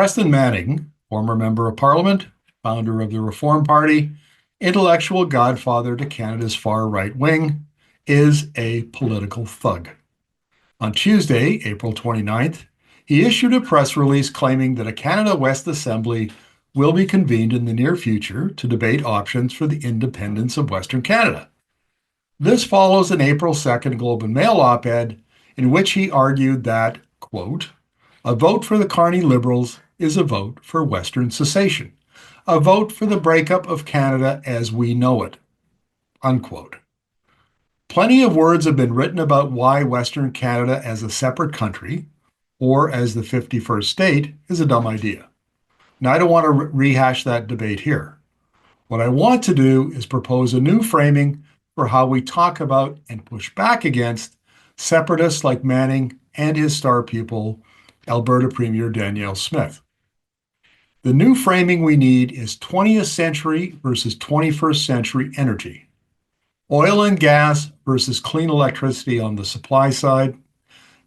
Preston Manning, former member of Parliament, founder of the Reform Party, intellectual godfather to Canada's far right wing, is a political thug. On Tuesday, April 29th, he issued a press release claiming that a Canada West Assembly will be convened in the near future to debate options for the independence of Western Canada. This follows an April 2nd Globe and Mail op-ed in which he argued that, quote, a vote for the Carney Liberals is a vote for Western secession, a vote for the breakup of Canada as we know it, unquote. Plenty of words have been written about why Western Canada as a separate country, or as the 51st state, is a dumb idea. Now, I don't want to rehash that debate here. What I want to do is propose a new framing for how we talk about and push back against separatists like Manning and his star pupil, Alberta Premier Danielle Smith. The new framing we need is 20th century versus 21st century energy. Oil and gas versus clean electricity on the supply side.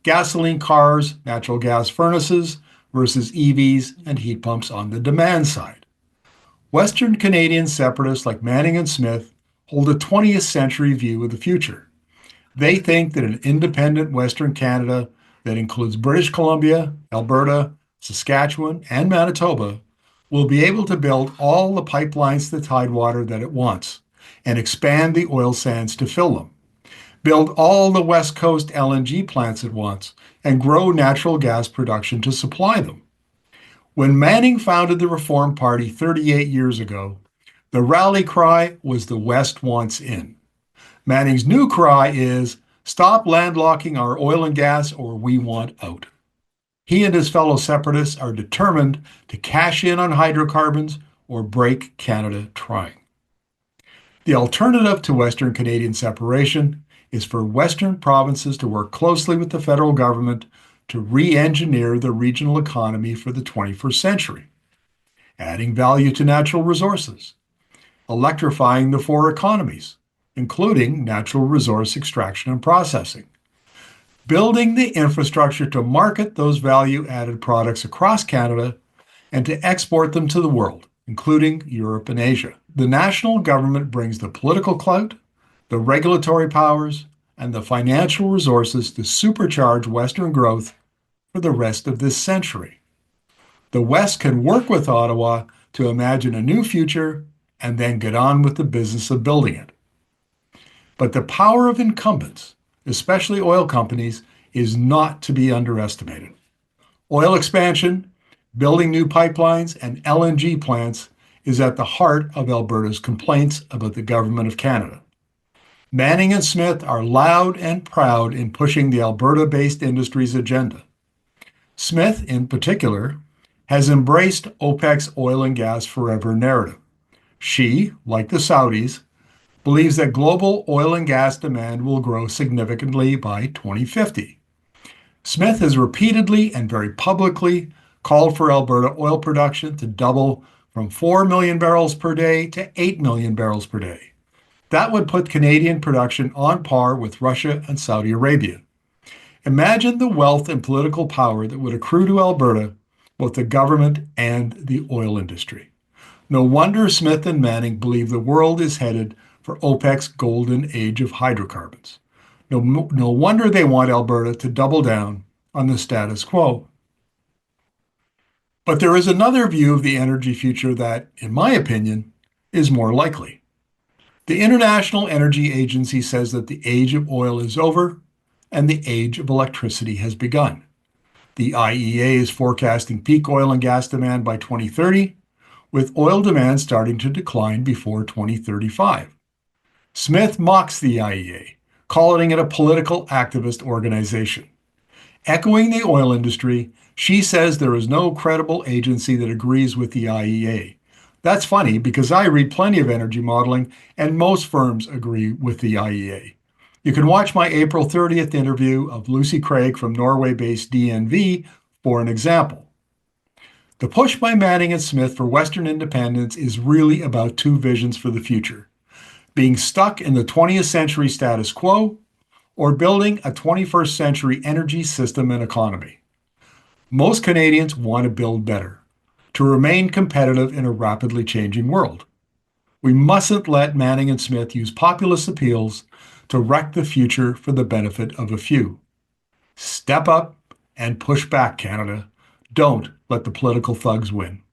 Gasoline cars, natural gas furnaces versus EVs and heat pumps on the demand side. Western Canadian separatists like Manning and Smith hold a 20th century view of the future. They think that an independent Western Canada that includes British Columbia, Alberta, Saskatchewan, and Manitoba will be able to build all the pipelines to Tidewater that it wants and expand the oil sands to fill them, build all the West Coast LNG plants it wants, and grow natural gas production to supply them. When Manning founded the Reform Party 38 years ago, the rally cry was the West wants in. Manning's new cry is stop landlocking our oil and gas or we want out. He and his fellow separatists are determined to cash in on hydrocarbons or break Canada trying. The alternative to Western Canadian separation is for Western provinces to work closely with the federal government to re-engineer the regional economy for the 21st century, adding value to natural resources, electrifying the four economies, including natural resource extraction and processing, building the infrastructure to market those value-added products across Canada and to export them to the world, including Europe and Asia. The national government brings the political clout, the regulatory powers, and the financial resources to supercharge Western growth for the rest of this century. The West can work with Ottawa to imagine a new future and then get on with the business of building it. But the power of incumbents, especially oil companies, is not to be underestimated. Oil expansion, building new pipelines, and LNG plants is at the heart of Alberta's complaints about the Government of Canada. Manning and Smith are loud and proud in pushing the Alberta-based industry's agenda. Smith, in particular, has embraced OPEC's oil and gas forever narrative. She, like the Saudis, believes that global oil and gas demand will grow significantly by 2050. Smith has repeatedly and very publicly called for Alberta oil production to double from 4 million barrels per day to 8 million barrels per day. That would put Canadian production on par with Russia and Saudi Arabia. Imagine the wealth and political power that would accrue to Alberta, both the government and the oil industry. No wonder Smith and Manning believe the world is headed for OPEC's golden age of hydrocarbons. No wonder they want Alberta to double down on the status quo. But there is another view of the energy future that, in my opinion, is more likely. The International Energy Agency says that the age of oil is over and the age of electricity has begun. The IEA is forecasting peak oil and gas demand by 2030, with oil demand starting to decline before 2035. Smith mocks the IEA, calling it a political activist organization. Echoing the oil industry, she says there is no credible agency that agrees with the IEA. That's funny because I read plenty of energy modeling and most firms agree with the IEA. You can watch my April 30th interview of Lucy Craig from Norway-based DNV for an example. The push by Manning and Smith for Western independence is really about two visions for the future: being stuck in the 20th century status quo or building a 21st century energy system and economy. Most Canadians want to build better, to remain competitive in a rapidly changing world. We mustn't let Manning and Smith use populist appeals to wreck the future for the benefit of a few. Step up and push back, Canada. Don't let the political thugs win.